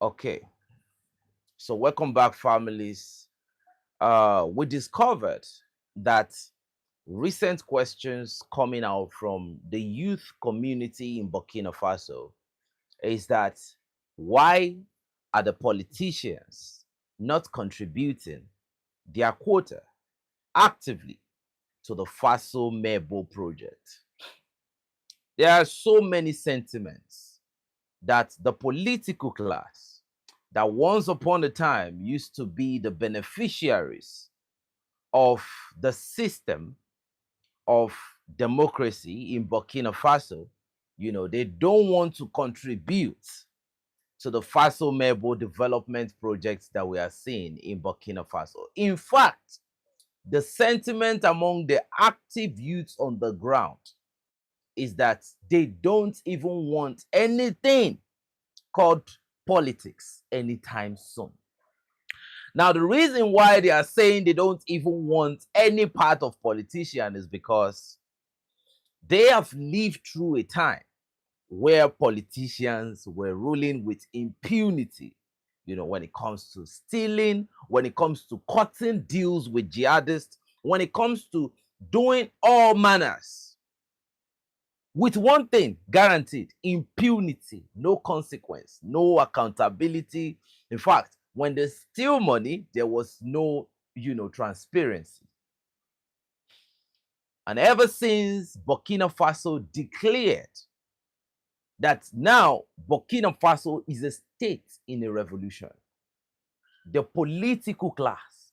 Okay, so welcome back, families. We discovered that recent questions coming out from the youth community in Burkina Faso is that why are the politicians not contributing their quota actively to the Faso Mebo project? There are so many sentiments that the political class that once upon a time used to be the beneficiaries of the system of democracy in Burkina Faso, they don't want to contribute to the Faso Mebo development projects that we are seeing in Burkina Faso. In fact, the sentiment among the active youths on the ground is that they don't even want anything called politics anytime soon. Now, the reason why they are saying they don't even want any part of politician is because they have lived through a time where politicians were ruling with impunity, when it comes to stealing, when it comes to cutting deals with jihadists, when it comes to doing all manners with one thing guaranteed: impunity, no consequence, no accountability. In fact, when they steal money, there was no, transparency. And ever since Burkina Faso declared that now Burkina Faso is a state in a revolution, the political class,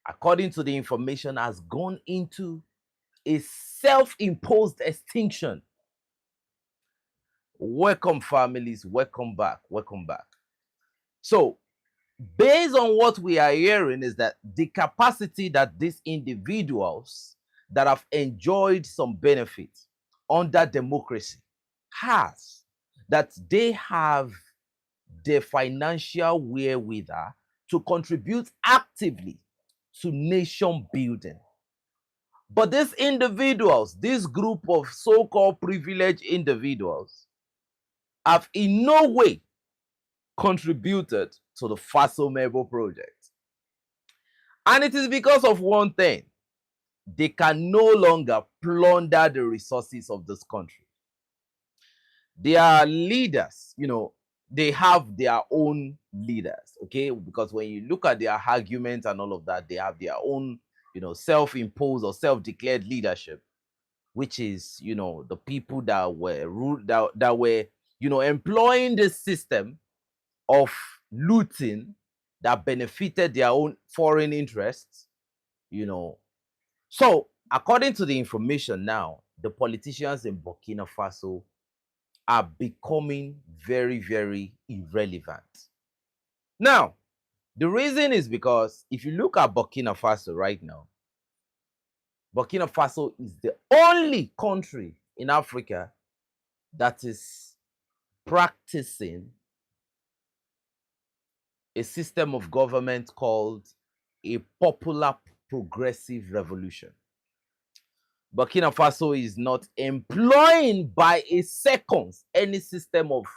according to the information, has gone into a self-imposed extinction. Welcome, families. Welcome back. Welcome back. So, based on what we are hearing, is that the capacity that these individuals that have enjoyed some benefit under democracy has, that they have the financial wherewithal to contribute actively to nation building. But these individuals, this group of so-called privileged individuals, have in no way contributed to the Faso Mebo project. And it is because of one thing: they can no longer plunder the resources of this country. Their leaders, they have their own leaders, okay? Because when you look at their arguments and all of that, they have their own, self-imposed or self-declared leadership, which is, the people that were that were, employing this system of looting that benefited their own foreign interests, So, according to the information now, the politicians in Burkina Faso are becoming very, very irrelevant. Now, the reason is because if you look at Burkina Faso right now, Burkina Faso is the only country in Africa that is practicing a system of government called a popular progressive revolution. Burkina Faso is not employing by a second any system of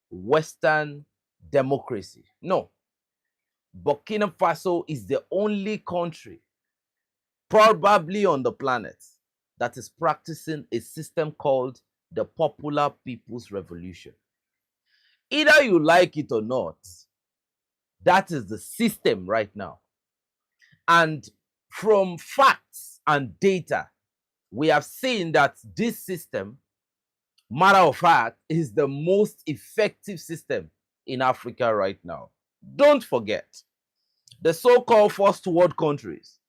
Western democracy. No. Burkina Faso is the only country, probably on the planet, that is practicing a system called the Popular People's Revolution. Either you like it or not, that is the system right now. And from facts and data, we have seen that this system, matter of fact, is the most effective system in Africa right now. Don't forget, the so-called first world countries,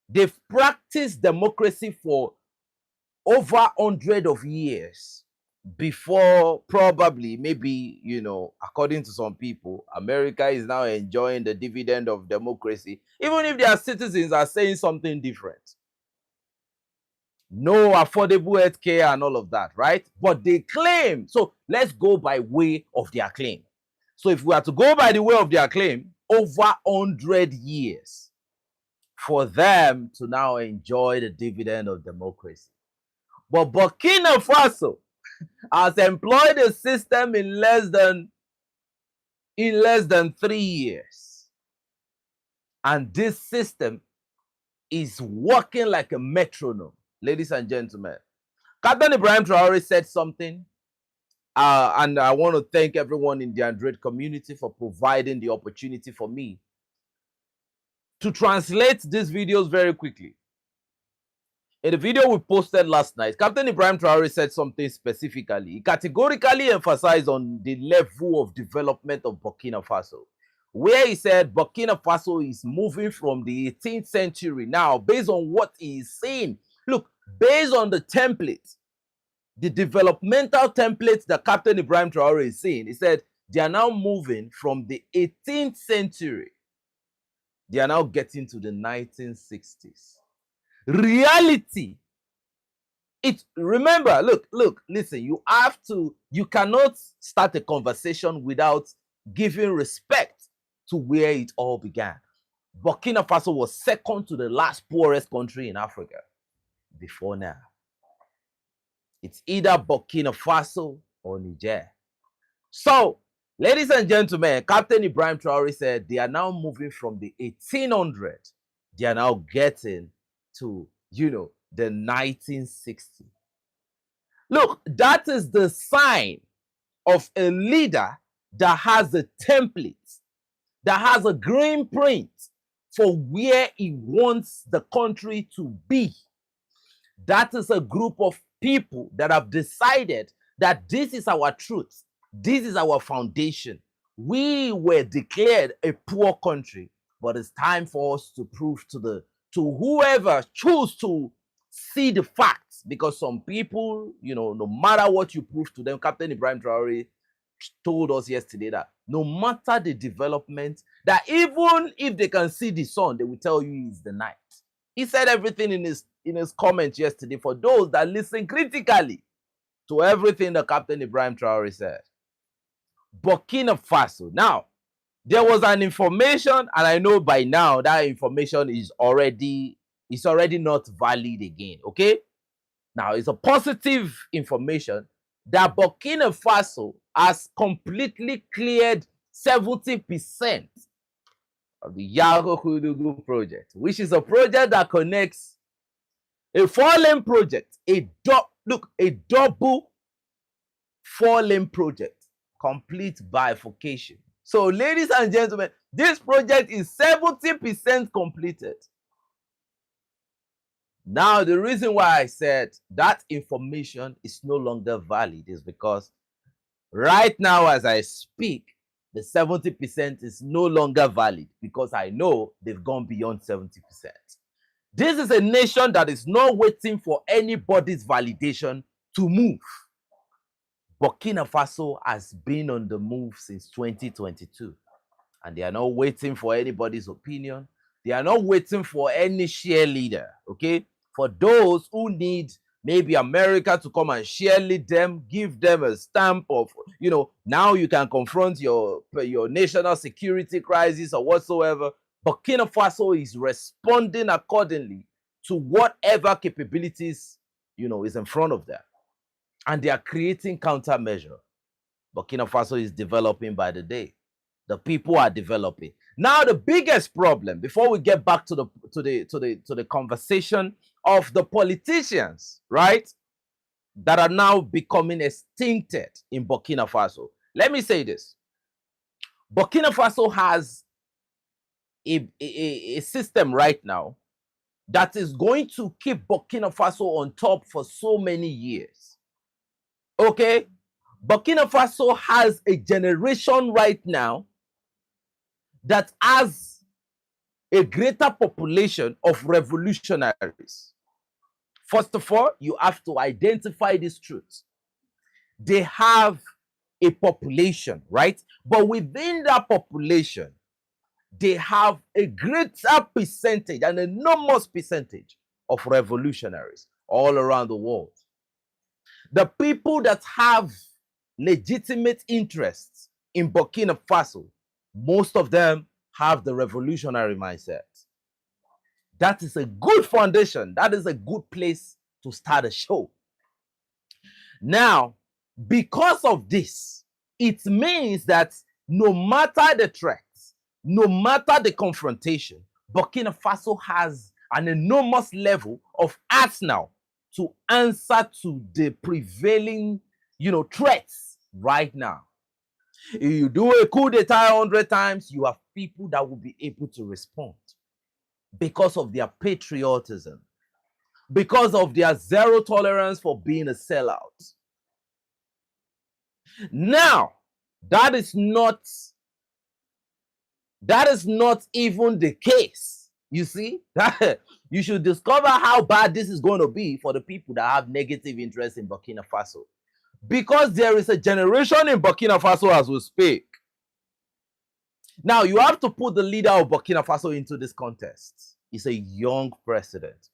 they've practiced democracy for over 100 of years before, probably, maybe, according to some people, America is now enjoying the dividend of democracy, even if their citizens are saying something different. No affordable health care and all of that, right? But they claim. So let's go by way of their claim. So if we are to go by the way of their claim, over 100 years for them to now enjoy the dividend of democracy. But Burkina Faso has employed a system in less than in less than 3 years. And this system is working like a metronome, ladies and gentlemen. Captain Ibrahim Traore said something, and I want to thank everyone in the Android community for providing the opportunity for me to translate these videos very quickly. In the video we posted last night, Captain Ibrahim Traore said something specifically. He categorically emphasized on the level of development of Burkina Faso, where he said Burkina Faso is moving from the 18th century now, based on what he is saying. Look, based on the template, the developmental template that Captain Ibrahim Traore is saying, he said they are now moving from the 18th century. They are now getting to the 1960s. Reality. Remember, look, listen, you cannot start a conversation without giving respect to where it all began. Burkina Faso was second to the last poorest country in Africa before now. It's either Burkina Faso or Niger. So, ladies and gentlemen, Captain Ibrahim Traore said they are now moving from the 1800. They are now getting to, the 1960. Look, that is the sign of a leader that has a template, that has a green print for where he wants the country to be. That is a group of people that have decided that this is our truth. This is our foundation. We were declared a poor country, but it's time for us to prove to whoever choose to see the facts, because some people, no matter what you prove to them, Captain Ibrahim Traore told us yesterday that no matter the development, that even if they can see the sun, they will tell you it's the night. He said everything in his comments yesterday for those that listen critically to everything that Captain Ibrahim Traore said. Burkina Faso. Now, there was an information, and I know by now that information is already not valid again, okay? Now, it's a positive information that Burkina Faso has completely cleared 70% of the Yago project, which is a project that connects a four-lane project, a double four-lane project, complete bifurcation. So, ladies and gentlemen, this project is 70% completed. Now, the reason why I said that information is no longer valid is because right now, as I speak, the 70% is no longer valid, because I know they've gone beyond 70%. This is a nation that is not waiting for anybody's validation to move. Burkina Faso has been on the move since 2022, and they are not waiting for anybody's opinion. They are not waiting for any cheerleader, okay? For those who need maybe America to come and cheerlead them, give them a stamp of, now you can confront your national security crisis or whatsoever. Burkina Faso is responding accordingly to whatever capabilities, is in front of them. And they are creating countermeasure. Burkina Faso is developing by the day. The people are developing. Now, the biggest problem, before we get back to the conversation of the politicians, right, that are now becoming extincted in Burkina Faso. Let me say this. Burkina Faso has a system right now that is going to keep Burkina Faso on top for so many years. Okay? Burkina Faso has a generation right now that has a greater population of revolutionaries. First of all, you have to identify this truth. They have a population, right? But within that population, they have a greater percentage, an enormous percentage of revolutionaries all around the world. The people that have legitimate interests in Burkina Faso, most of them have the revolutionary mindset. That is a good foundation. That is a good place to start a show. Now, because of this, it means that no matter the threats, no matter the confrontation, Burkina Faso has an enormous level of arsenal to answer to the prevailing, threats right now. If you do a coup d'etat 100 times, you have people that will be able to respond because of their patriotism, because of their zero tolerance for being a sellout. Now, that is not even the case. You see, you should discover how bad this is going to be for the people that have negative interest in Burkina Faso, because there is a generation in Burkina Faso as we speak. Now, you have to put the leader of Burkina Faso into this context. He's a young president,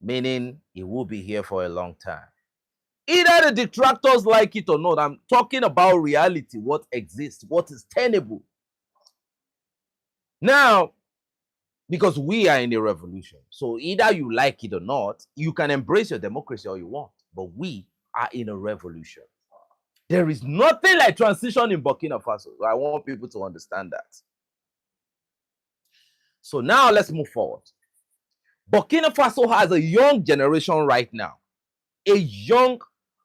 meaning he will be here for a long time. Either the detractors like it or not, I'm talking about reality, what exists, what is tenable. Now, because we are in a revolution, so either you like it or not, you can embrace your democracy all you want, but we are in a revolution. There is nothing like transition in Burkina Faso. I want people to understand that. So now let's move forward. Burkina Faso has a young generation right now.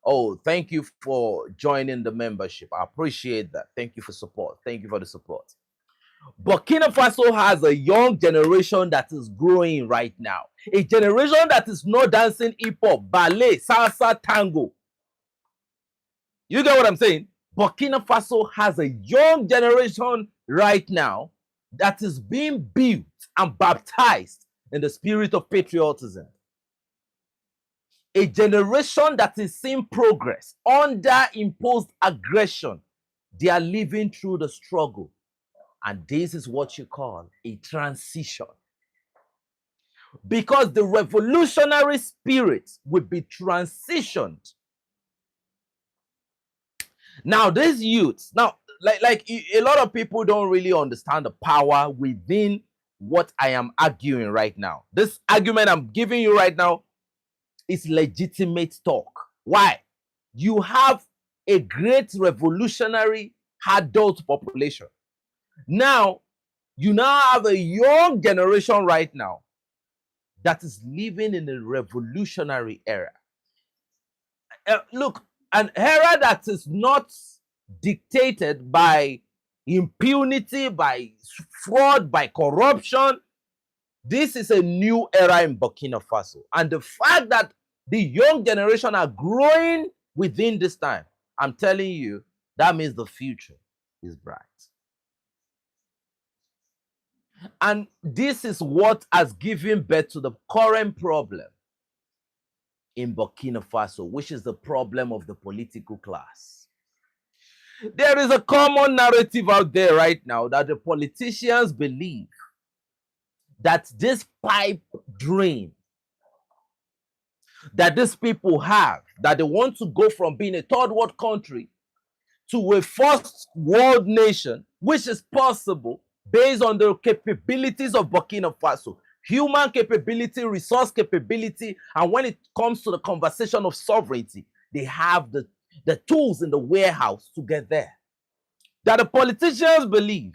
Oh, thank you for joining the membership. I appreciate that. Thank you for support. Thank you for the support. Burkina Faso has a young generation that is growing right now. A generation that is not dancing hip hop, ballet, salsa, tango. You get what I'm saying? Burkina Faso has a young generation right now that is being built and baptized in the spirit of patriotism. A generation that is seeing progress under imposed aggression. They are living through the struggle. And this is what you call a transition. Because the revolutionary spirit will be transitioned. Now, these youths, like a lot of people don't really understand the power within what I am arguing right now. This argument I'm giving you right now is legitimate talk. Why? You have a great revolutionary adult population. Now, you now have a young generation right now that is living in a revolutionary era. Look, an era that is not dictated by impunity, by fraud, by corruption. This is a new era in Burkina Faso. And the fact that the young generation are growing within this time, I'm telling you, that means the future is bright. And this is what has given birth to the current problem in Burkina Faso, which is the problem of the political class. There is a common narrative out there right now that the politicians believe that this pipe dream that these people have, that they want to go from being a third world country to a first world nation, which is possible based on the capabilities of Burkina Faso, human capability, resource capability, and when it comes to the conversation of sovereignty, they have the tools in the warehouse to get there. That the politicians believe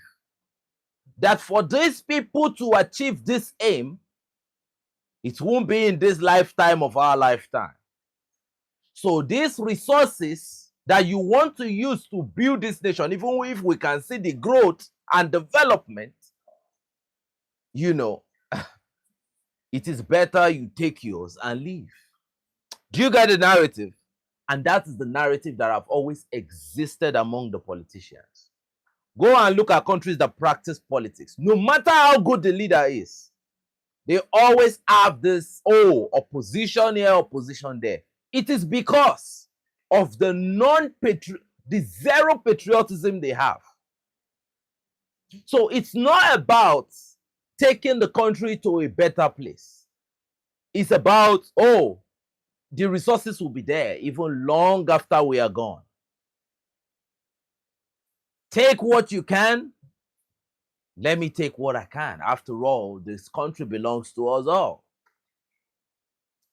that for these people to achieve this aim, it won't be in this lifetime of our lifetime. So these resources that you want to use to build this nation, even if we can see the growth and development, it is better you take yours and leave. Do you get the narrative? And that is the narrative that have always existed among the politicians. Go and look at countries that practice politics. No matter how good the leader is, they always have this, opposition here, opposition there. It is because of the zero patriotism they have. So it's not about taking the country to a better place. It's about, the resources will be there even long after we are gone. Take what you can. Let me take what I can. After all, this country belongs to us all.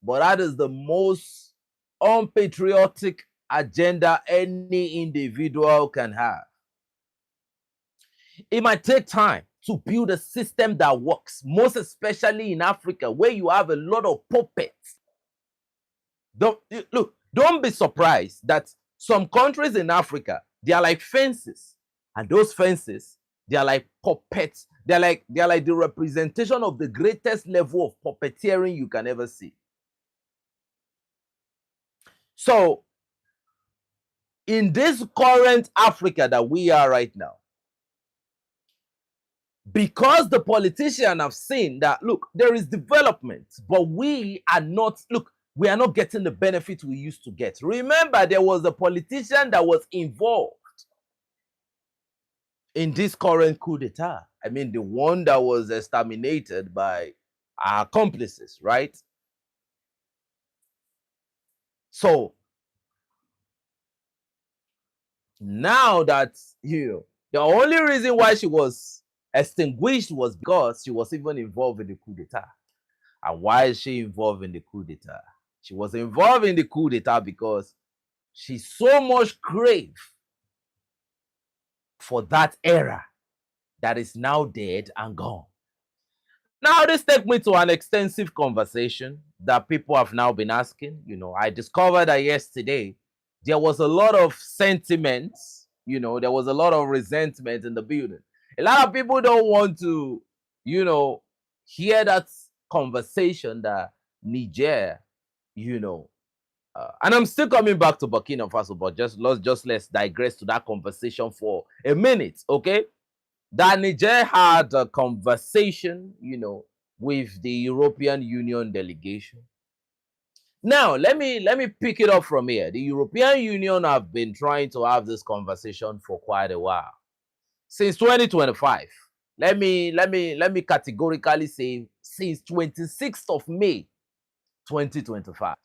But that is the most unpatriotic agenda any individual can have. It might take time to build a system that works, most especially in Africa, where you have a lot of puppets. Don't be surprised that some countries in Africa, they are like fences, and those fences, they are like puppets. They're like the representation of the greatest level of puppeteering you can ever see. So, in this current Africa that we are right now, because the politicians have seen that, look, there is development, but we are not getting the benefit we used to get. Remember, there was a politician that was involved in this current coup d'etat. I mean, the one that was exterminated by our accomplices, right? So now that, the only reason why she was extinguished was because she was even involved in the coup d'etat. And why is she involved in the coup d'etat? She was involved in the coup d'etat because she so much craved for that era that is now dead and gone. Now, this takes me to an extensive conversation that people have now been asking. I discovered that yesterday there was a lot of sentiments, there was a lot of resentment in the building. A lot of people don't want to, hear that conversation that Niger, and I'm still coming back to Burkina Faso, but let's digress to that conversation for a minute, okay? That Niger had a conversation, with the European Union delegation. Now, let me pick it up from here. The European Union have been trying to have this conversation for quite a while, since 2025. Let me categorically say since 26th of May, 2025.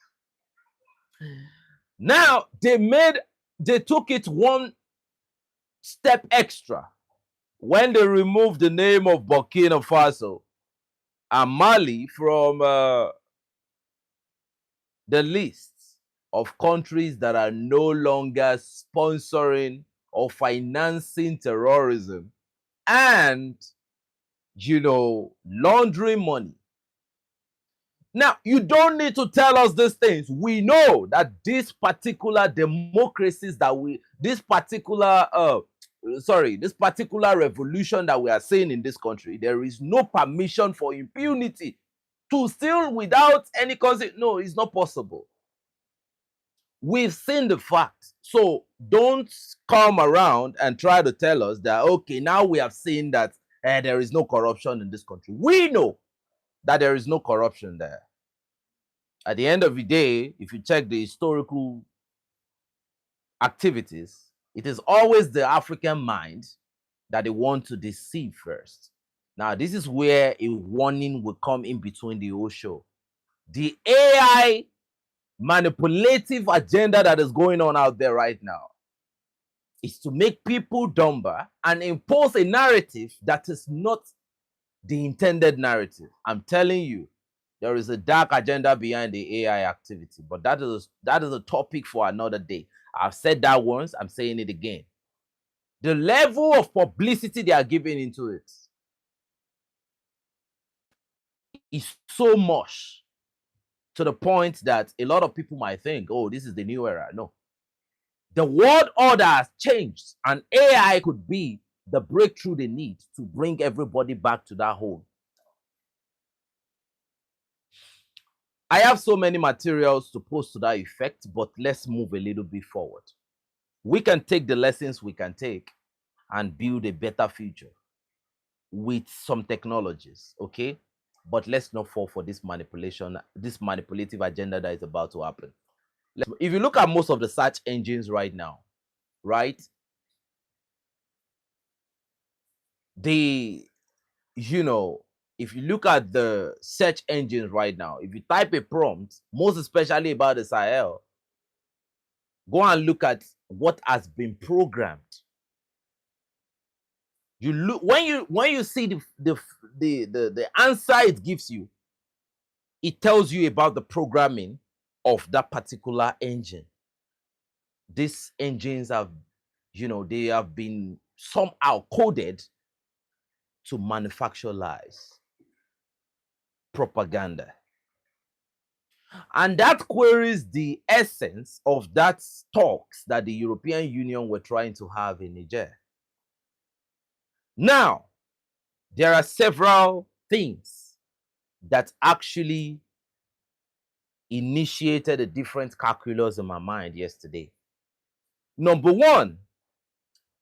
Now, they took it one step extra when they removed the name of Burkina Faso and Mali from the list of countries that are no longer sponsoring or financing terrorism and, laundering money. Now, you don't need to tell us these things. We know that these particular democracies this particular revolution that we are seeing in this country, there is no permission for impunity to steal without any cause. No, it's not possible. We've seen the facts. So don't come around and try to tell us that, okay, now we have seen that there is no corruption in this country. We know that there is no corruption there. At the end of the day, if you check the historical activities, it is always the African mind that they want to deceive first. Now, this is where a warning will come in between the whole show. The AI manipulative agenda that is going on out there right now is to make people dumber and impose a narrative that is not the intended narrative. I'm telling you, there is a dark agenda behind the AI activity, but that is a topic for another day. I've said that once, I'm saying it again. The level of publicity they are giving into it is so much, to the point that a lot of people might think, oh, this is the new era. No. The world order has changed, and AI could be the breakthrough they need to bring everybody back to that home. I have so many materials to post to that effect, but let's move a little bit forward. We can take the lessons we can take and build a better future with some technologies, okay? But let's not fall for this manipulative agenda that is about to happen. If you look at most of the search engines right now, right? If you look at the search engines right now, if you type a prompt, most especially about the Sahel, go and look at what has been programmed. You look when you see the answer it gives you, it tells you about the programming of that particular engine. These engines have, they have been somehow coded to manufacture lies, propaganda. And that queries the essence of that talks that the European Union were trying to have in Niger. Now, there are several things that actually initiated a different calculus in my mind yesterday. Number one,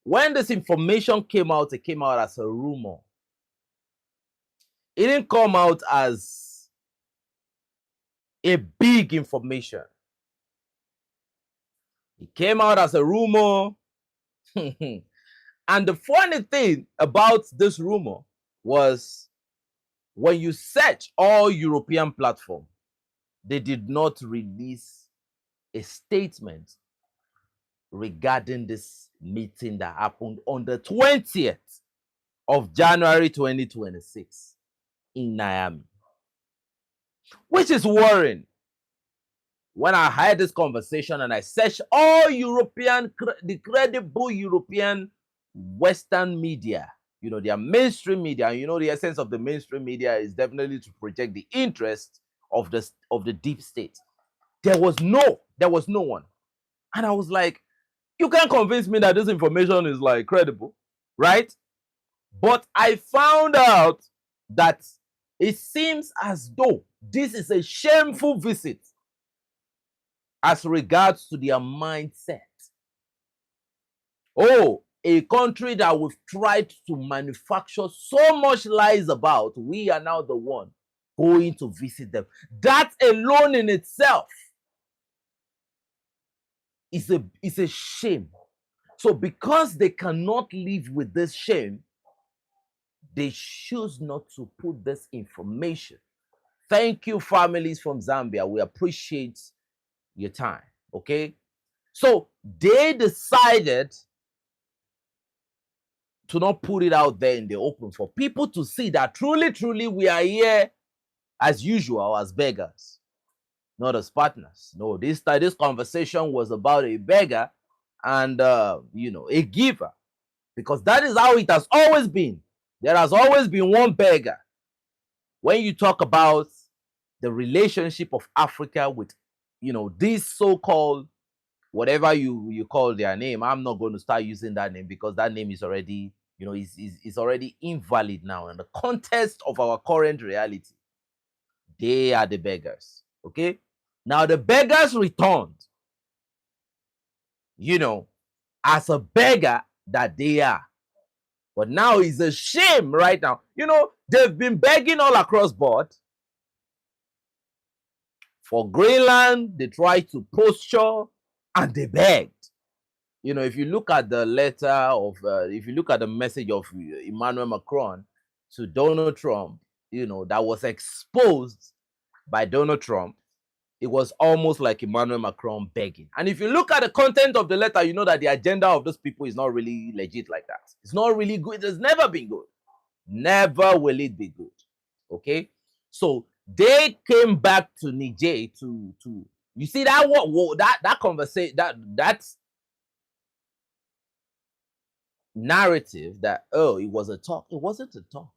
when this information came out, it came out as a rumor. It didn't come out as a big information. It came out as a rumor. And the funny thing about this rumor was when you search all European platforms, they did not release a statement regarding this meeting that happened on the 20th of January 2026 in Miami, which is worrying. When I had this conversation and I searched all the credible European Western media, their mainstream media, and the essence of the mainstream media is definitely to project the interest of the deep state. There was no one. And I was like, you can't convince me that this information is like credible, right? But I found out that it seems as though this is a shameful visit as regards to their mindset. Oh, a country that we've tried to manufacture so much lies about, we are now the one going to visit them. That alone in itself is a shame. So because they cannot live with this shame, they choose not to put this information. Thank you, families from Zambia. We appreciate your time. Okay. So they decided to not put it out there in the open for people to see that truly we are here as usual, as beggars, not as partners. No, this conversation was about a beggar and a giver, because that is how it has always been. There has always been one beggar. When you talk about the relationship of Africa with these so-called, whatever you call their name, I'm not going to start using that name because that name is already is already invalid now in the context of our current reality. They are the beggars. Okay, now the beggars returned as a beggar that they are. But now it's a shame right now. They've been begging all across board. For Greenland, they tried to posture and they begged. If you look at the letter of, if you look at the message of Emmanuel Macron to Donald Trump, that was exposed by Donald Trump, it was almost like Emmanuel Macron begging. And if you look at the content of the letter, you know that the agenda of those people is not really legit like that. It's not really good. It's never been good. Never will it be good. Okay? So they came back to Niger to you see that conversation, that narrative that it was a talk. It wasn't a talk.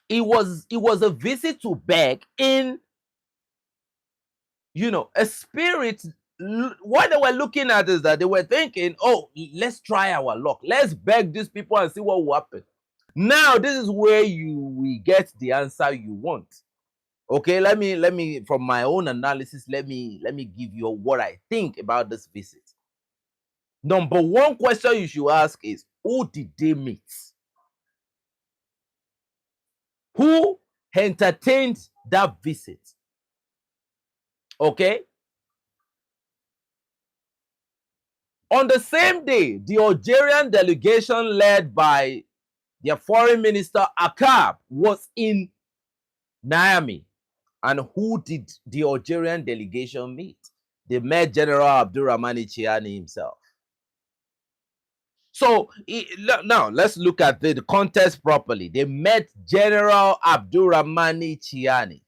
It was a visit to beg in a spirit. What they were looking at is that they were thinking, oh, let's try our luck. Let's beg these people and see what will happen. Now, this is where we get the answer you want. Okay, let me from my own analysis, let me give you what I think about this visit. Number one question you should ask is, who did they meet? Who entertained that visit? Okay. On the same day, the Algerian delegation led by their foreign minister Akab was in Niamey. And who did the Algerian delegation meet? They met General Abdurrahmani Chiani himself. So now let's look at the context properly. They met General Abdurrahmani Chiani.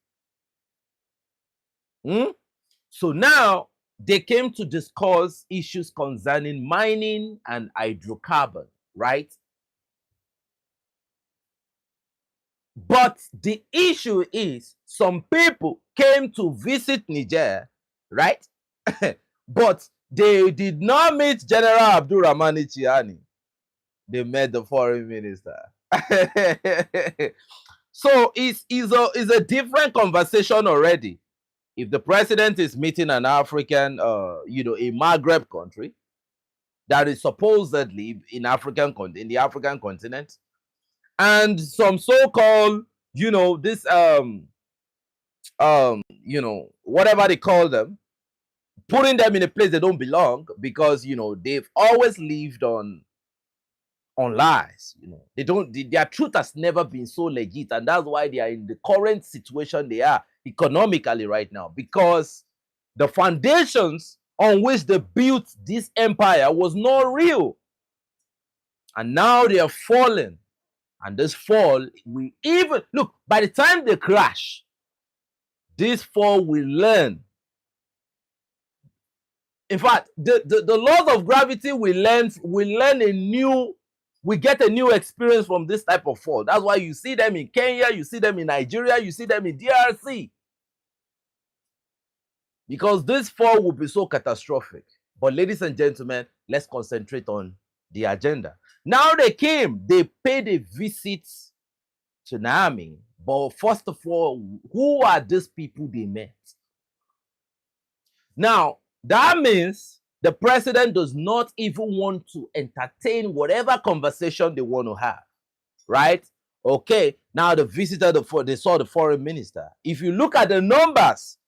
So now they came to discuss issues concerning mining and hydrocarbon, right? But the issue is some people came to visit Niger, right? But they did not meet General Abdurrahmani Chiani. They met the foreign minister. So it's a different conversation already. If the president is meeting an African, a Maghreb country that is supposedly in the African continent, and some so-called, this whatever they call them, putting them in a place they don't belong because they've always lived on lies. They don't, their truth has never been so legit, and that's why they are in the current situation they are economically right now, because the foundations on which they built this empire was not real, and now they are falling. And this fall, we even look, by the time they crash, this fall will learn. In fact, the laws of gravity will learn a new, we get a new experience from this type of fall. That's why you see them in Kenya, you see them in Nigeria, you see them in DRC. Because this fall will be so catastrophic. But ladies and gentlemen, let's concentrate on the agenda. Now they came, they paid a visit to Niamey. But first of all, who are these people they met? Now, that means the president does not even want to entertain whatever conversation they want to have, right? Okay, now the visitor, they saw the foreign minister. If you look at the numbers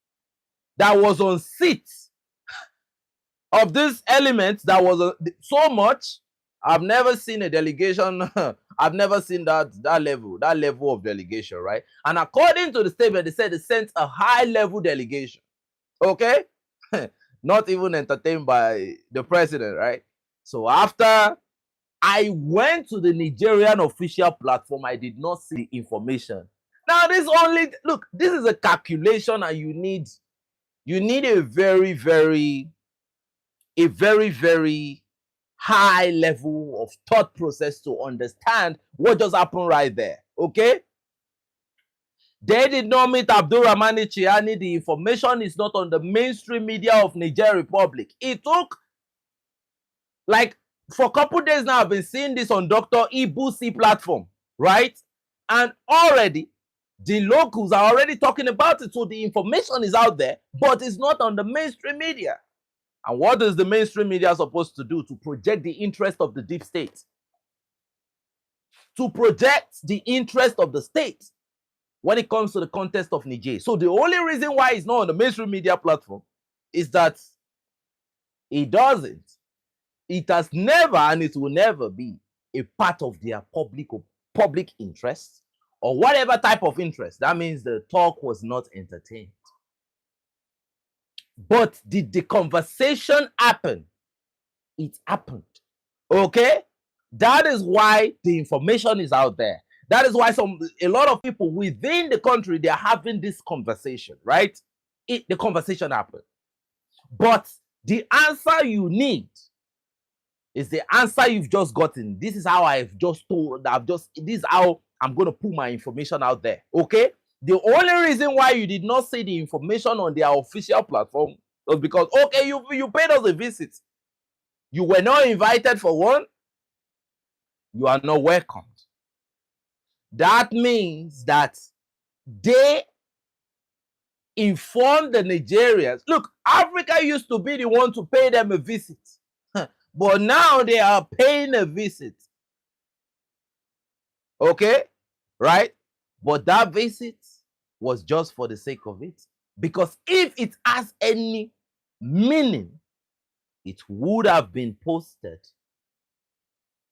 that was on seats of this element, that was so much. I've never seen a delegation. I've never seen that level of delegation, right? And according to the statement, they said they sent a high-level delegation. Okay, not even entertained by the president, right? So after I went to the Nigerian official platform, I did not see the information. Now this is a calculation, and you need a very, very high level of thought process to understand what just happened right there. Okay, they did not meet Abdurrahmani Chiani. The information is not on the mainstream media of Niger Republic. It took, like, for a couple days now, I've been seeing this on Dr. Ibusi platform, right? And already the locals are already talking about it. So the information is out there, but it's not on the mainstream media. And what is the mainstream media supposed to do? To project the interest of the deep state. To project the interest of the state when it comes to the context of Niger. So the only reason why it's not on the mainstream media platform is that it doesn't. It has never, and it will never be a part of their public interest or whatever type of interest. That means the talk was not entertained. But did the conversation happen? It happened. Okay? That is why the information is out there. That is why a lot of people within the country, they are having this conversation, right? The conversation happened. But the answer you need is the answer you've just gotten. This is how this is how I'm going to put my information out there. Okay? The only reason why you did not see the information on their official platform was because, okay, you paid us a visit. You were not invited for one. You are not welcomed. That means that they informed the Nigerians. Look, Africa used to be the one to pay them a visit. But now they are paying a visit. Okay? Right? But that visit was just for the sake of it. Because if it has any meaning, it would have been posted.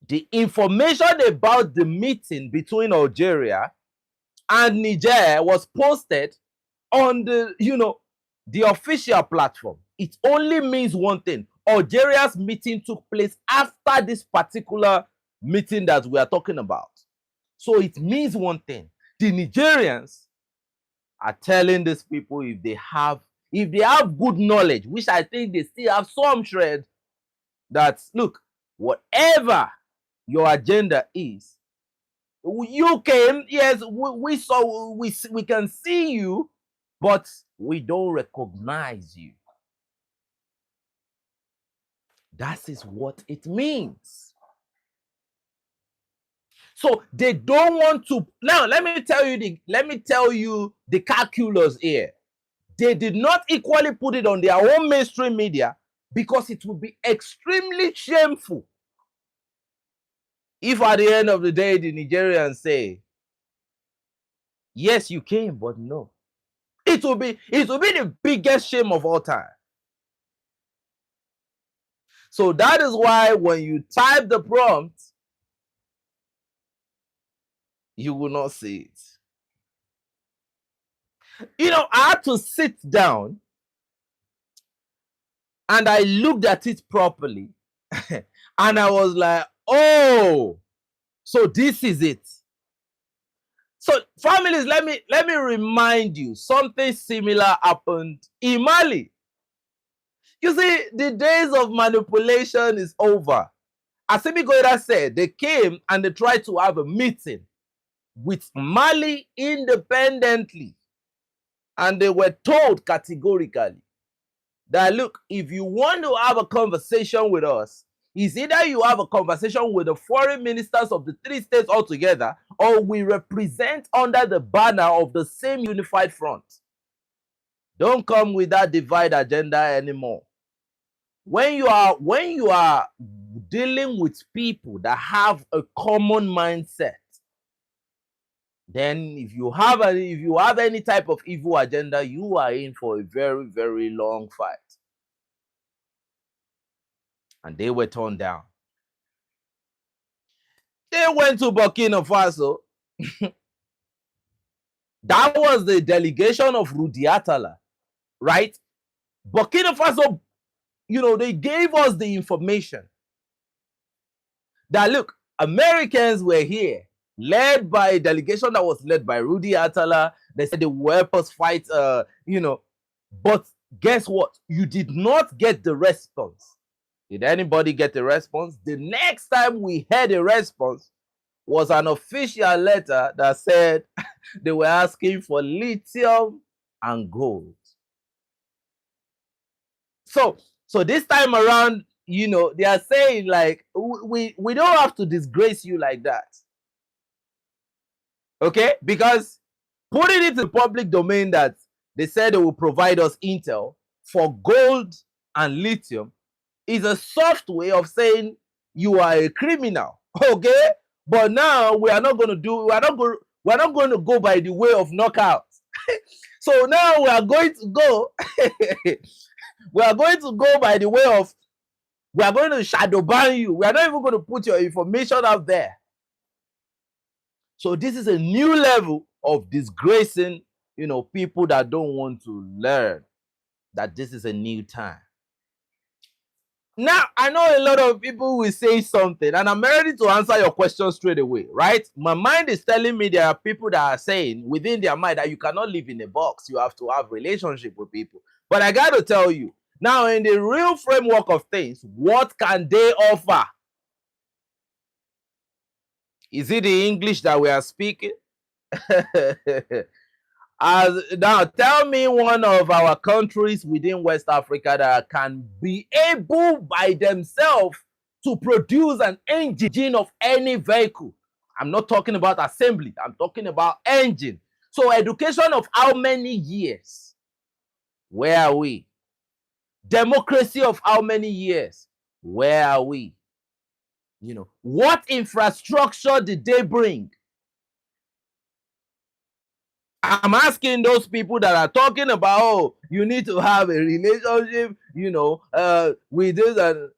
The information about the meeting between Algeria and Niger was posted on the official platform. It only means one thing. Algeria's meeting took place after this particular meeting that we are talking about. So it means one thing. The Nigerians are telling these people, if they have good knowledge, which I think they still have some shred, that look, whatever your agenda is, You came, yes, we saw, we can see you, but we don't recognize you. That is what it means. So they don't want to. Now let me tell you the calculus here. They did not equally put it on their own mainstream media because it would be extremely shameful if at the end of the day the Nigerians say, yes, you came, but no. It will be the biggest shame of all time. So that is why when you type the prompt, you will not see it. I had to sit down and I looked at it properly. And I was like, oh, so this is it. So families, let me remind you, something similar happened in Mali. You see, the days of manipulation is over. As Assimi Goïta said, they came and they tried to have a meeting with Mali independently. And they were told categorically that, look, if you want to have a conversation with us, it's either you have a conversation with the foreign ministers of the three states altogether, or we represent under the banner of the same unified front. Don't come with that divide agenda anymore. When you are dealing with people that have a common mindset, then if you have any type of evil agenda, you are in for a very, very long fight. And they were torn down. They went to Burkina Faso. That was the delegation of Rudi Atala, right? Burkina Faso, they gave us the information that, look, Americans were here, led by a delegation that was led by Rudi Atala. They said they will help us fight, but guess what? You did not get the response. Did anybody get the response? The next time we had a response was an official letter that said they were asking for lithium and gold. So this time around, they are saying, like, we don't have to disgrace you like that. Okay? Because putting it in the public domain that they said they will provide us intel for gold and lithium is a soft way of saying you are a criminal. Okay? But now we are not going to go by the way of knockouts. So now we are going to go by the way of, we are going to shadow ban you. We are not even going to put your information out there. So this is a new level of disgracing, people that don't want to learn that this is a new time. Now, I know a lot of people will say something, and I'm ready to answer your question straight away, right? My mind is telling me there are people that are saying within their mind that you cannot live in a box. You have to have relationship with people. But I got to tell you, now in the real framework of things, what can they offer? Is it the English that we are speaking? Now, tell me one of our countries within West Africa that can be able by themselves to produce an engine of any vehicle. I'm not talking about assembly. I'm talking about engine. So education of how many years? Where are we? Democracy of how many years? Where are we? What infrastructure did they bring? I'm asking those people that are talking about, oh, you need to have a relationship, with this and,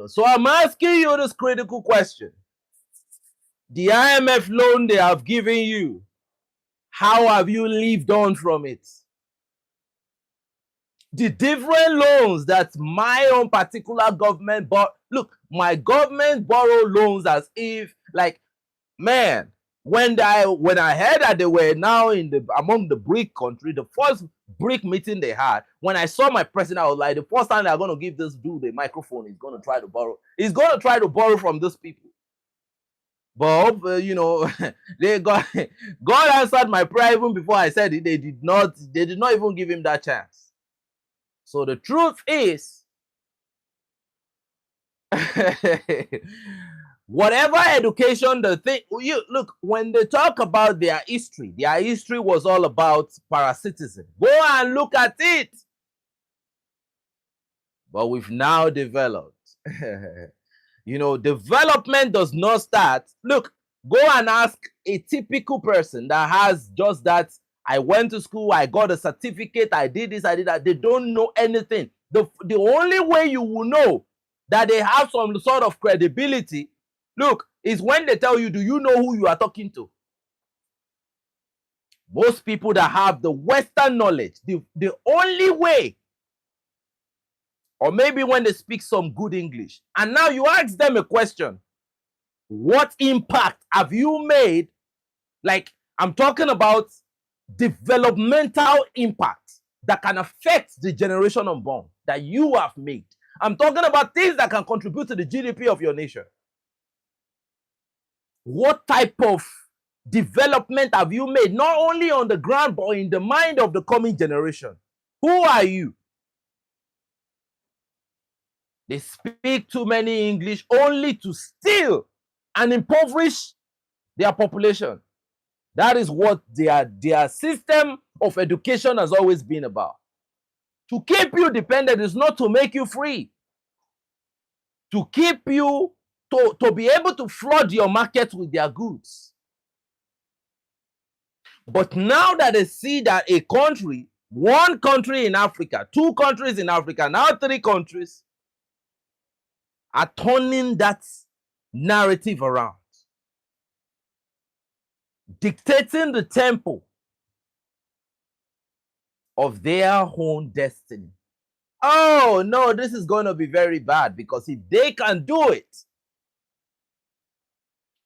So I'm asking you this critical question. The IMF loan they have given you, how have you lived on from it? The different loans that my own particular government bought. Look, my government borrow loans as if, like, man, when I heard that they were now among the BRIC country, the first BRIC meeting they had, when I saw my president, I was like, the first time they're going to give this dude a microphone, he's going to try to borrow from these people. But they got God answered my prayer even before I said it. They did not even give him that chance. So the truth is, whatever education the thing, you look, when they talk about their history was all about parasitism. Go and look at it. But we've now developed. Development does not start. Look, go and ask a typical person that has just that. I went to school, I got a certificate, I did this, I did that. They don't know anything. The only way you will know that they have some sort of credibility, look, is when they tell you, do you know who you are talking to? Most people that have the Western knowledge, the only way, or maybe when they speak some good English, and now you ask them a question, what impact have you made? Like, I'm talking about developmental impact that can affect the generation unborn that you have made. I'm talking about things that can contribute to the GDP of your nation. What type of development have you made, not only on the ground, but in the mind of the coming generation? Who are you? They speak too many English only to steal and impoverish their population. That is what their system of education has always been about. To keep you dependent is not to make you free. To keep you, to be able to flood your market with their goods. But now that they see that a country, one country in Africa, two countries in Africa, now three countries, are turning that narrative around, dictating the tempo of their own destiny. Oh, no, this is going to be very bad, because if they can do it,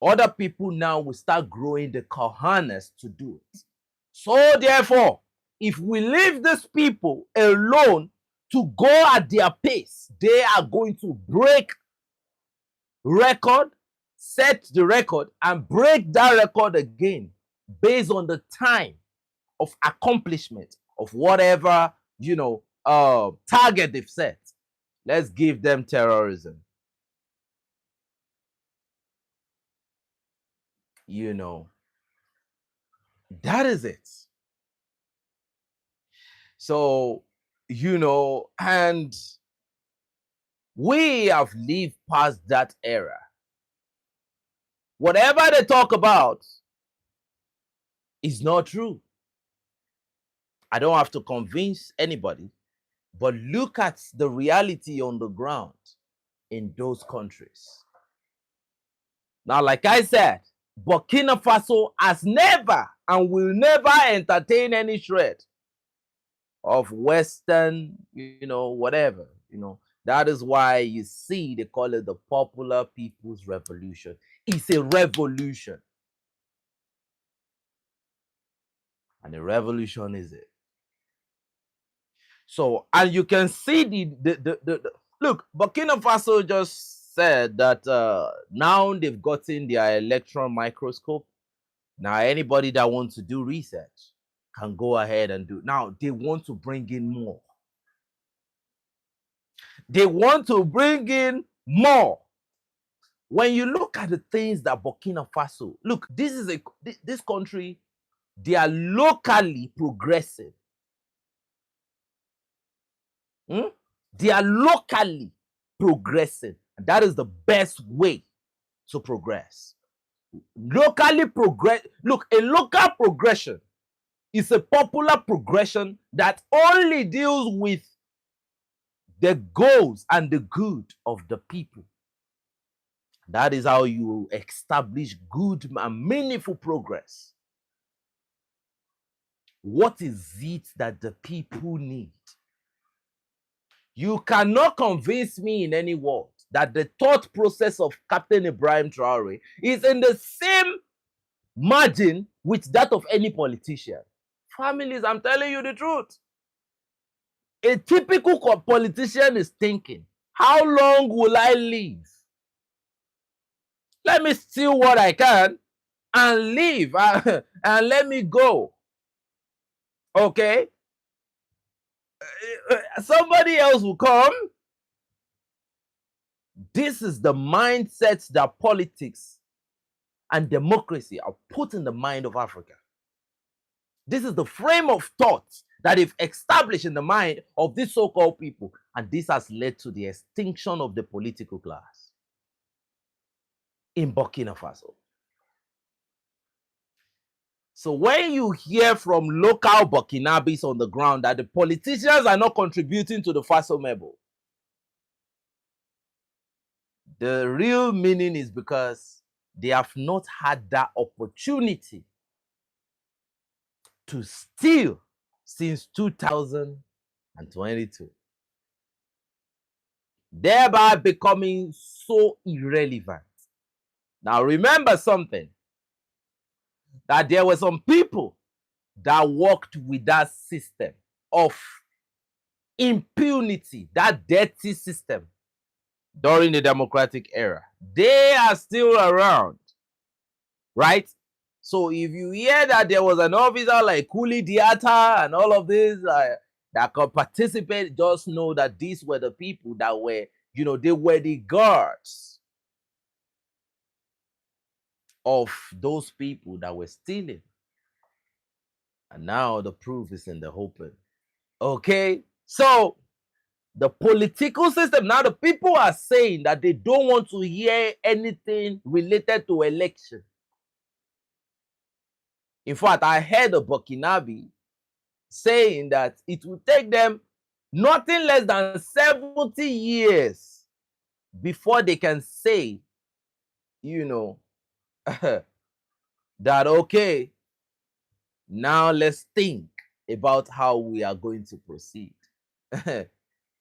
other people now will start growing the cojones to do it. So therefore, if we leave these people alone to go at their pace, they are going to break record, set the record, and break that record again based on the time of accomplishment of whatever, target they've set. Let's give them terrorism. That is it. So, and we have lived past that era. Whatever they talk about is not true. I don't have to convince anybody, but look at the reality on the ground in those countries. Now, like I said, Burkina Faso has never and will never entertain any shred of Western, whatever, That is why you see they call it the Popular People's Revolution. It's a revolution. And a revolution is it. So, and you can see the look, Burkina Faso just said that now they've gotten their electron microscope. Now, anybody that wants to do research can go ahead and do. Now, they want to bring in more. They want to bring in more. When you look at the things that Burkina Faso, look, this country, they are locally progressive. They are locally progressing. And that is the best way to progress. Locally progress. Look, a local progression is a popular progression that only deals with the goals and the good of the people. That is how you establish good and meaningful progress. What is it that the people need? You cannot convince me in any word that the thought process of Captain Ibrahim Traore is in the same margin with that of any politician. Families, I'm telling you the truth. A typical politician is thinking, how long will I live? Let me steal what I can and leave and let me go. Okay? Somebody else will come. This is the mindset that politics and democracy are put in the mind of Africa. This is the frame of thought that they've established in the mind of these so-called people. And this has led to the extinction of the political class in Burkina Faso. So when you hear from local Burkinabes on the ground that the politicians are not contributing to the Faso Mebo, the real meaning is because they have not had that opportunity to steal since 2022, thereby becoming so irrelevant. Now remember something, that there were some people that worked with that system of impunity, that dirty system during the democratic era. They are still around, right? So if you hear that there was an officer like Kuli Diata and all of this that could participate, just know that these were the people that were, they were the guards of those people that were stealing. And now the proof is in the open. Okay? So the political system, now the people are saying that they don't want to hear anything related to election. In fact, I heard a Burkinabe saying that it will take them nothing less than 70 years before they can say, that, okay, now let's think about how we are going to proceed.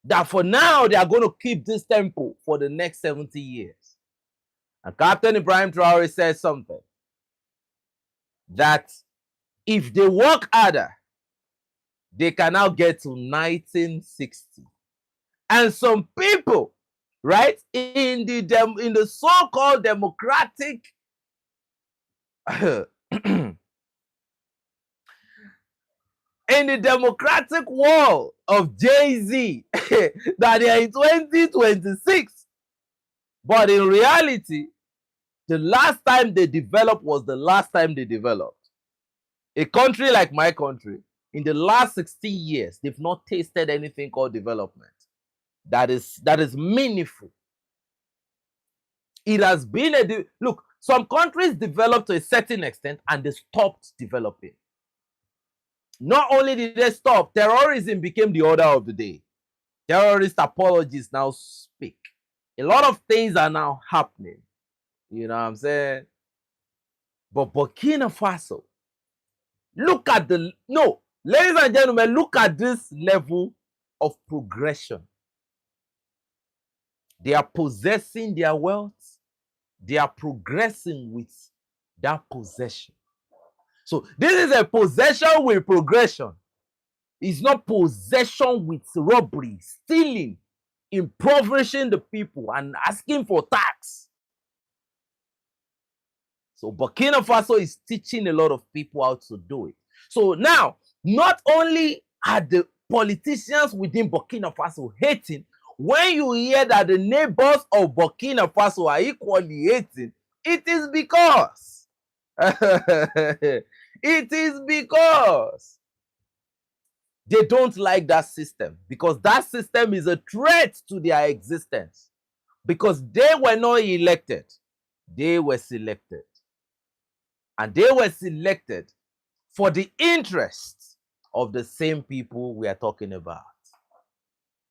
That for now, they are going to keep this tempo for the next 70 years. And Captain Ibrahim Traore said something, that if they work harder, they can now get to 1960. And some people, right, in the so-called democratic in the democratic world of Jay-Z, that they are in 2026. But in reality, the last time they developed was the last time they developed. A country like my country, in the last 60 years, they've not tasted anything called development that is meaningful. It has been look, some countries developed to a certain extent and they stopped developing. Not only did they stop, terrorism became the order of the day. Terrorist apologies now speak. A lot of things are now happening. You know what I'm saying? But Burkina Faso, ladies and gentlemen, look at this level of progression. They are possessing their wealth. They are progressing with that possession. So this is a possession with progression. It's not possession with robbery, stealing, impoverishing the people and asking for tax. So Burkina Faso is teaching a lot of people how to do it. So now, not only are the politicians within Burkina Faso hating, when you hear that the neighbors of Burkina Faso are equally hating, it is because they don't like that system, because that system is a threat to their existence. Because they were not elected, they were selected. And they were selected for the interests of the same people we are talking about.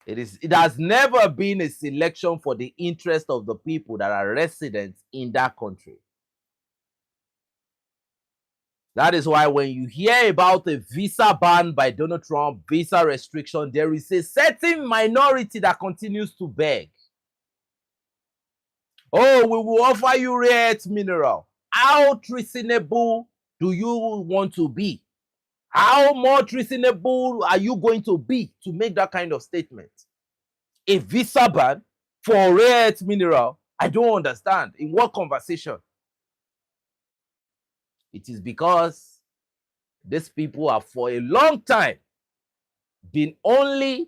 It has never been a selection for the interest of the people that are residents in that country. That is why when you hear about a visa ban by Donald Trump, visa restriction, there is a certain minority that continues to beg. Oh, we will offer you rare earth mineral. How treasonable do you want to be? How much reasonable are you going to be to make that kind of statement? A visa ban for rare earth mineral I don't understand. In what conversation? It is because these people have for a long time been only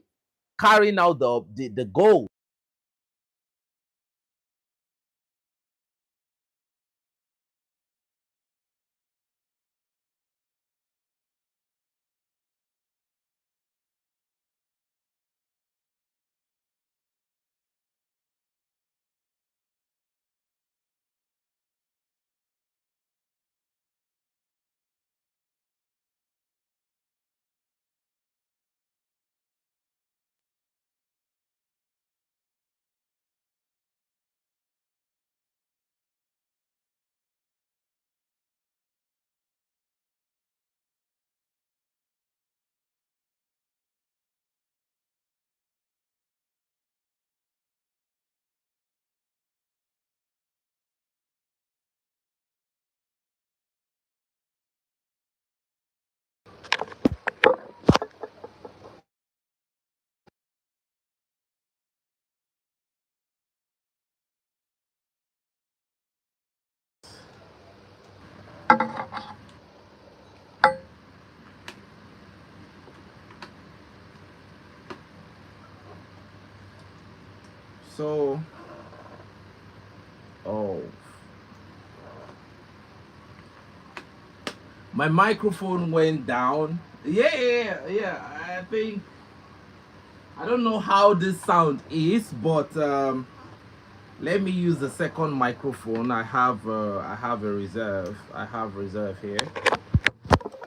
carrying out the goal. So, oh, my microphone went down. Yeah. I think I don't know how this sound is, but let me use the second microphone. I have a reserve. I have reserve here.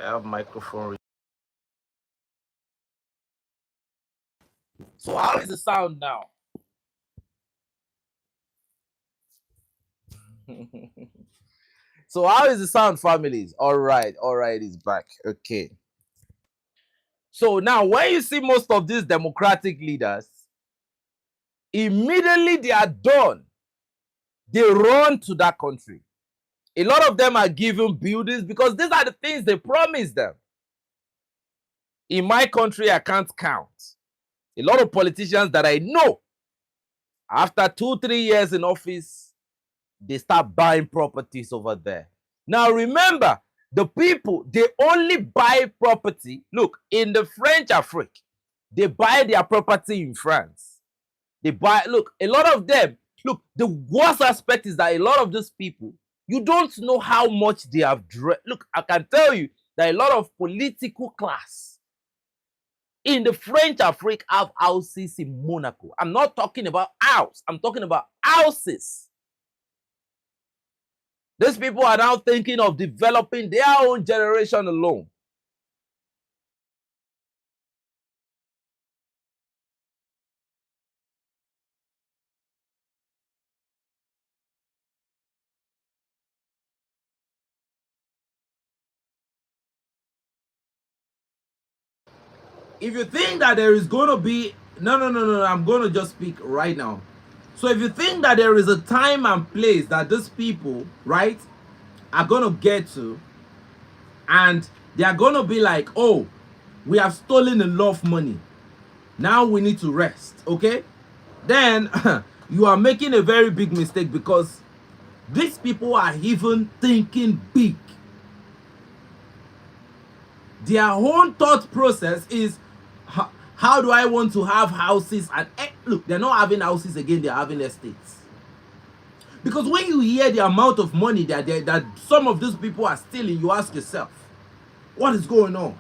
I have microphone. So how is the sound now? So how is the sound, families? All right, it's back. Okay. So now when you see most of these democratic leaders, immediately they are done, they run to that country. A lot of them are given buildings because these are the things they promised them. In my country, I can't count. A lot of politicians that I know, after 2-3 years in office, they start buying properties over there. Now remember, the people, they only buy property. Look, in the French Afrique, they buy their property in France. They buy, look, a lot of them, look, the worst aspect is that a lot of these people, you don't know how much they have look, I can tell you that a lot of political class in the French Afrique have houses in Monaco. I'm not talking about house. I'm talking about houses. These people are now thinking of developing their own generation alone. If you think that there is going to be, no, I'm going to just speak right now. So if you think that there is a time and place that these people, right, are going to get to, and they are going to be like, oh, we have stolen a lot of money, now we need to rest, okay? Then you are making a very big mistake, because these people are even thinking big. Their own thought process is, how do I want to have houses? And look, they're not having houses again, they're having estates. Because when you hear the amount of money that some of these people are stealing, you ask yourself, what is going on?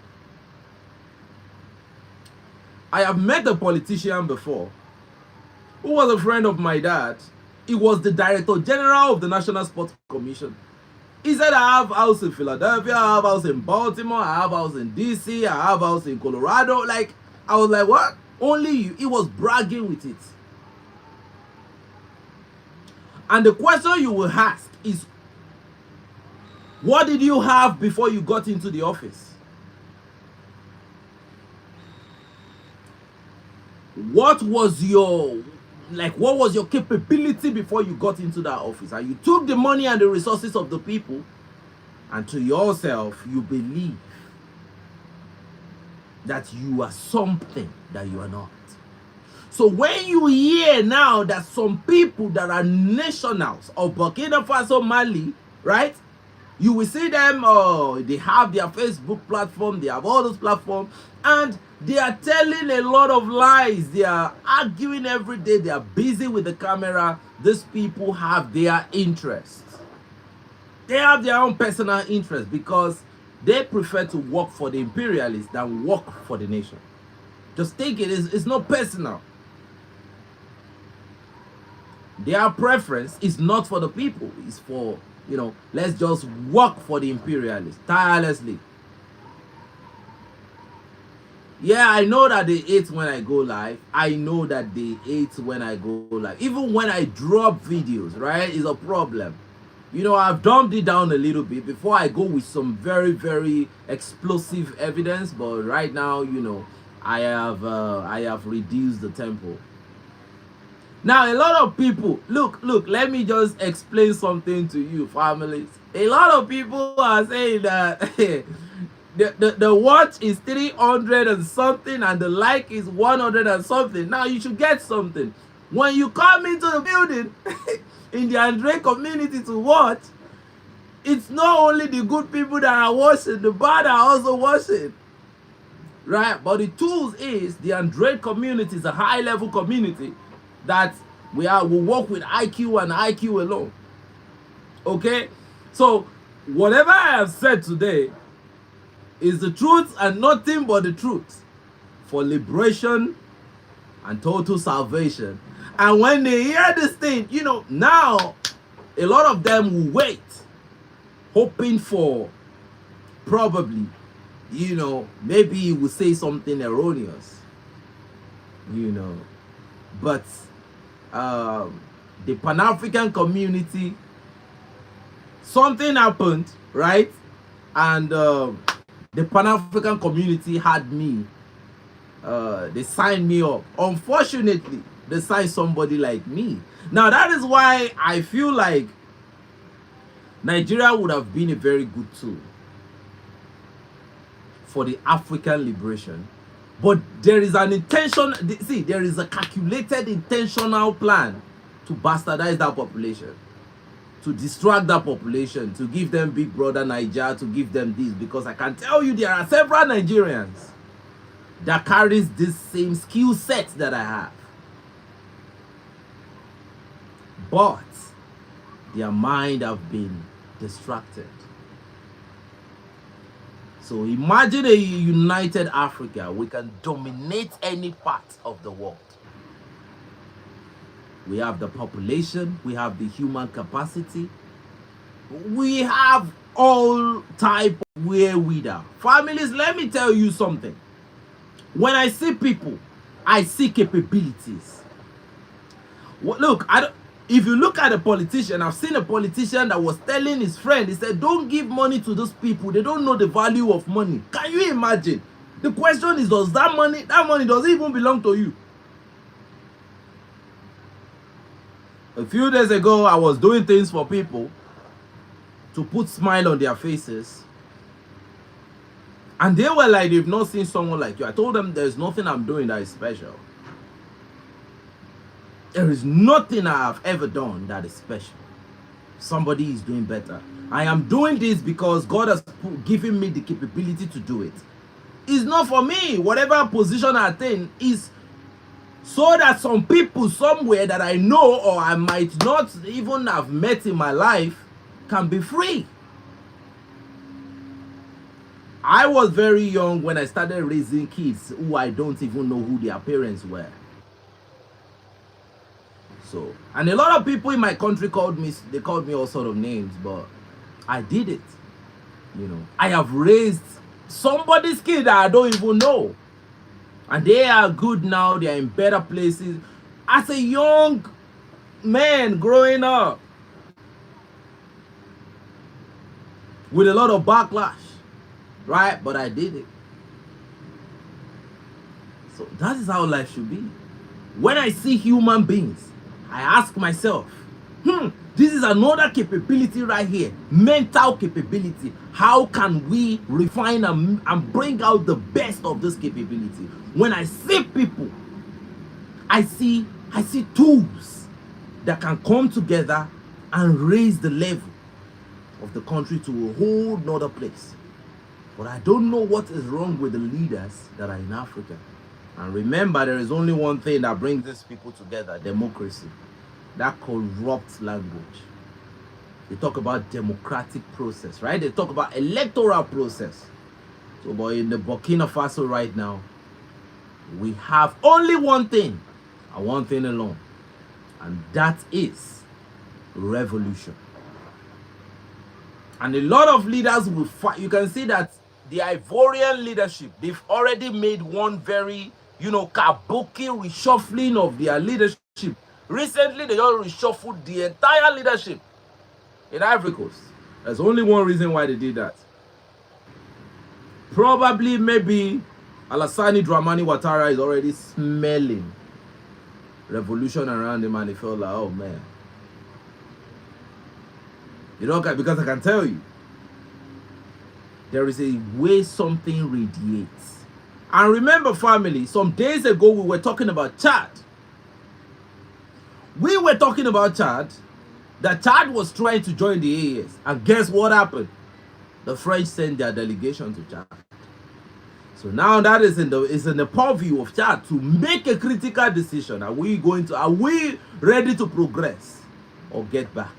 I have met a politician before who was a friend of my dad. He was the Director General of the National Sports Commission. He said, I have house in Philadelphia, I have house in Baltimore, I have house in DC, I have house in Colorado. Like, I was like, what? Only you? He was bragging with it. And the question you will ask is, what did you have before you got into the office? What was your capability before you got into that office? And you took the money and the resources of the people, and to yourself you believe that you are something that you are not. So when you hear now that some people that are nationals of Burkina Faso, Mali, right? You will see them, they have their Facebook platform, they have all those platforms, and they are telling a lot of lies. They are arguing every day. They are busy with the camera. These people have their interests. They have their own personal interests because they prefer to work for the imperialists than work for the nation. Just take it, it's not personal. Their preference is not for the people, it's for, let's just work for the imperialists tirelessly. Yeah, I know that they hate when I go live. I know that they hate when I go live. Even when I drop videos, right, is a problem. I've dumbed it down a little bit before I go with some very, very explosive evidence. But right now, I have reduced the tempo. Now, a lot of people, look, let me just explain something to you, families. A lot of people are saying that the watch is 300 and something and the like is 100 and something. Now, you should get something. When you come into the building in the Andre community to watch, it's not only the good people that are watching, the bad are also watching. Right? But the tools is the Android community is a high level community that we work with IQ and IQ alone. Okay? So whatever I have said today is the truth and nothing but the truth for liberation and total salvation. And when they hear this thing, now a lot of them will wait, hoping for probably, maybe he will say something erroneous, but the Pan-African community, something happened, right? And the Pan-African community had me, they signed me up. Unfortunately, they signed somebody like me. Now, that is why I feel like Nigeria would have been a very good tool for the African liberation. But there is an intention, see, there is a calculated intentional plan to bastardize that population, to distract that population, to give them Big Brother Niger, to give them this, because I can tell you there are several Nigerians that carries this same skill set that I have. But their mind have been distracted. So imagine a united Africa. We can dominate any part of the world. We have the population, we have the human capacity, we have all type of wherewithal. Families, let me tell you something. When I see people, I see capabilities. Look, if you look at a politician, I've seen a politician that was telling his friend, he said, don't give money to those people. They don't know the value of money. Can you imagine? The question is, does that money doesn't even belong to you? A few days ago, I was doing things for people to put smile on their faces. And they were like, they've not seen someone like you. I told them there's nothing I'm doing that is special. There is nothing I have ever done that is special. Somebody is doing better. I am doing this because God has given me the capability to do it. It's not for me. Whatever position I attain is so that some people somewhere that I know or I might not even have met in my life can be free. I was very young when I started raising kids who I don't even know who their parents were. So, and a lot of people in my country called me all sort of names, but I did it. I have raised somebody's kid that I don't even know. And they are good now, they are in better places. As a young man growing up, with a lot of backlash, right? But I did it. So that is how life should be. When I see human beings, I ask myself, this is another capability right here, mental capability. How can we refine and bring out the best of this capability? When I see people I see tools that can come together and raise the level of the country to a whole nother place. But I don't know what is wrong with the leaders that are in Africa. And remember, there is only one thing that brings these people together: democracy. That corrupt language. They talk about democratic process, right? They talk about electoral process. So, but in the Burkina Faso right now, we have only one thing, and one thing alone, and that is revolution. And a lot of leaders will fight. You can see that the Ivorian leadership, they've already made one very, kabuki reshuffling of their leadership. Recently, they just reshuffled the entire leadership in Ivory Coast. There's only one reason why they did that. Probably, maybe, Alassane Dramani Ouattara is already smelling revolution around him, and he felt like, oh man. Because I can tell you, there is a way something radiates. And remember, family, some days ago we were talking about Chad. We were talking about Chad, that Chad was trying to join the AES. And guess what happened? The French sent their delegation to Chad. So now that is in the purview of Chad to make a critical decision. Are we ready to progress or get back?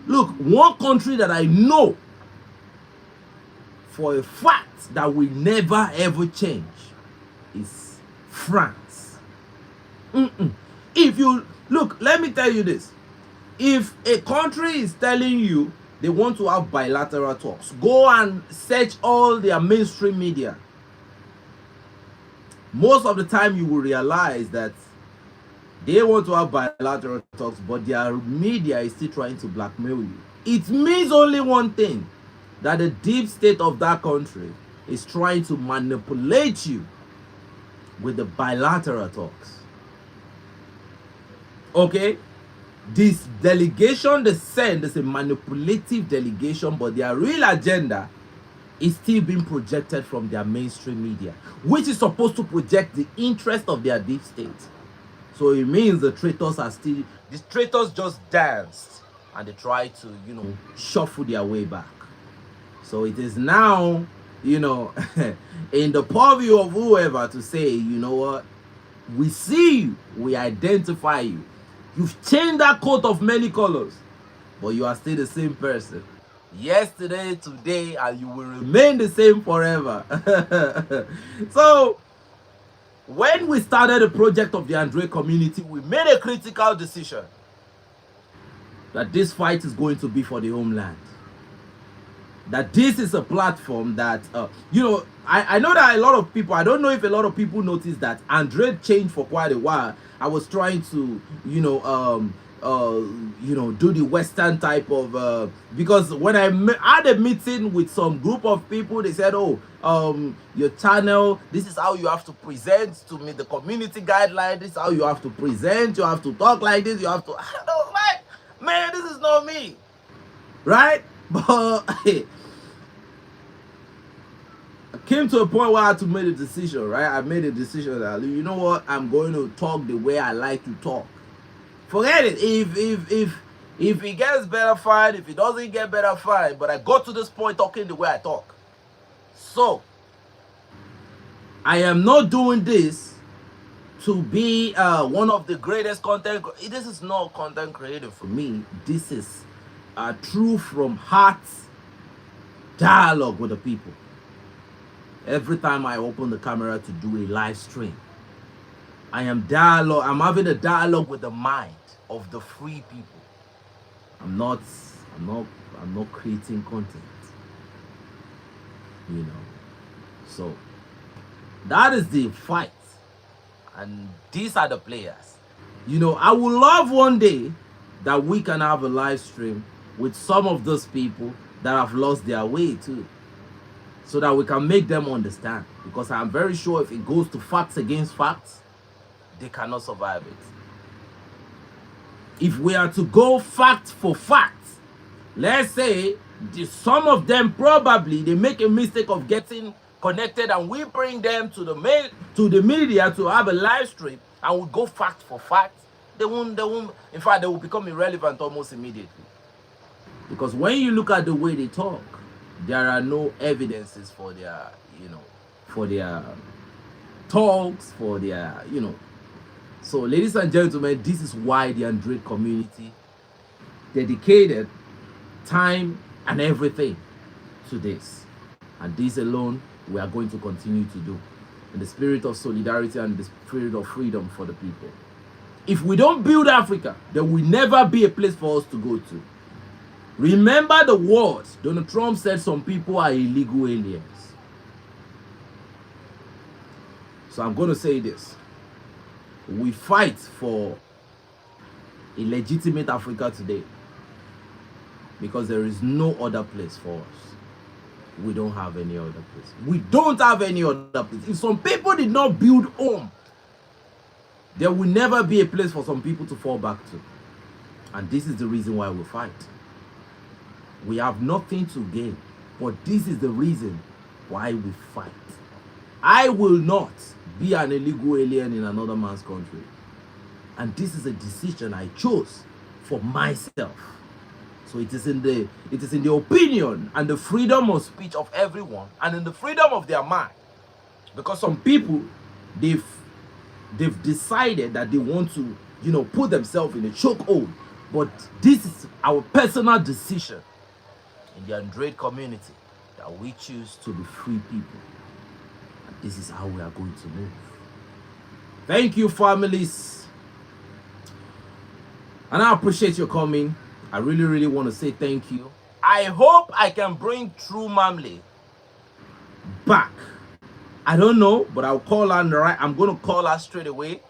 Look, one country that I know for a fact that will never ever change is France. If you look, let me tell you this. If a country is telling you they want to have bilateral talks, go and search all their mainstream media. Most of the time you will realize that they want to have bilateral talks, but their media is still trying to blackmail you. It means only one thing, that the deep state of that country is trying to manipulate you with the bilateral talks. Okay? This delegation they send is a manipulative delegation, but their real agenda is still being projected from their mainstream media, which is supposed to project the interest of their deep state. So it means the traitors just danced and they try to, shuffle their way back. So it is now, in the purview of whoever to say, you know what, we see you, we identify you. You've changed that coat of many colors, but you are still the same person. Yesterday, today, and you will remain the same forever. So, when we started the project of the Andre community, we made a critical decision that this fight is going to be for the homeland. That this is a platform that, I know that a lot of people, I don't know if a lot of people noticed that Andre changed for quite a while. I was trying to, do the Western type of, because when I had a meeting with some group of people, they said, oh, your channel, this is how you have to present to meet the community guideline. This is how you have to present. You have to talk like this. You have to, I don't like, man, this is not me. Right? But I came to a point where I had to make a decision, right? I made a decision that, you know what, I'm going to talk the way I like to talk. Forget it. If it gets better, fine. If it doesn't get better, fine. But I got to this point talking the way I talk. So I am not doing this to be one of the greatest content. This is not content creator for me. This is a true from heart dialogue with the people. Every time I open the camera to do a live stream, I'm having a dialogue with the mind of the free people. I'm not creating content. So that is the fight. And these are the players. I would love one day that we can have a live stream with some of those people that have lost their way too, so that we can make them understand. Because I'm very sure if it goes to facts against facts, they cannot survive it. If we are to go fact for fact, let's say some of them probably they make a mistake of getting connected, and we bring them to the media to have a live stream, and we go fact for fact, they won't, in fact, they will become irrelevant almost immediately. Because when you look at the way they talk, there are no evidences for their, for their talks, for their. So, ladies and gentlemen, this is why the Android community dedicated time and everything to this. And this alone, we are going to continue to do in the spirit of solidarity and the spirit of freedom for the people. If we don't build Africa, there will never be a place for us to go to. Remember the words Donald Trump said some people are illegal aliens. So I'm going to say this. We fight for a legitimate Africa today because there is no other place for us. We don't have any other place. We don't have any other place. If some people did not build home, there will never be a place for some people to fall back to. And this is the reason why we fight. We have nothing to gain, but this is the reason why we fight. I will not be an illegal alien in another man's country. And this is a decision I chose for myself. So it is in the opinion and the freedom of speech of everyone, and in the freedom of their mind. Because some people, they've decided that they want to, put themselves in a chokehold. But this is our personal decision in the Android community, that we choose to be free people. And this is how we are going to move. Thank you, families. And I appreciate your coming. I really, really want to say thank you. I hope I can bring True Mamle back. I don't know, but I'll call her right. I'm going to call her straight away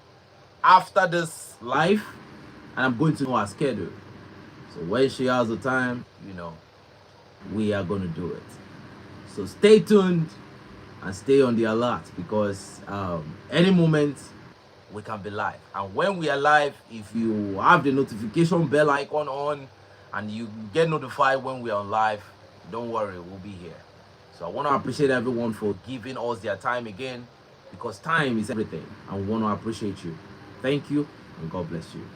after this live, and I'm going to know her schedule. So when she has the time, we are going to do it. So stay tuned and stay on the alert, because any moment we can be live. And when we are live, if you have the notification bell icon on and you get notified when we are live, don't worry, we'll be here. So I want to appreciate everyone for giving us their time again, because time is everything, and we want to appreciate you. Thank you, and God bless you.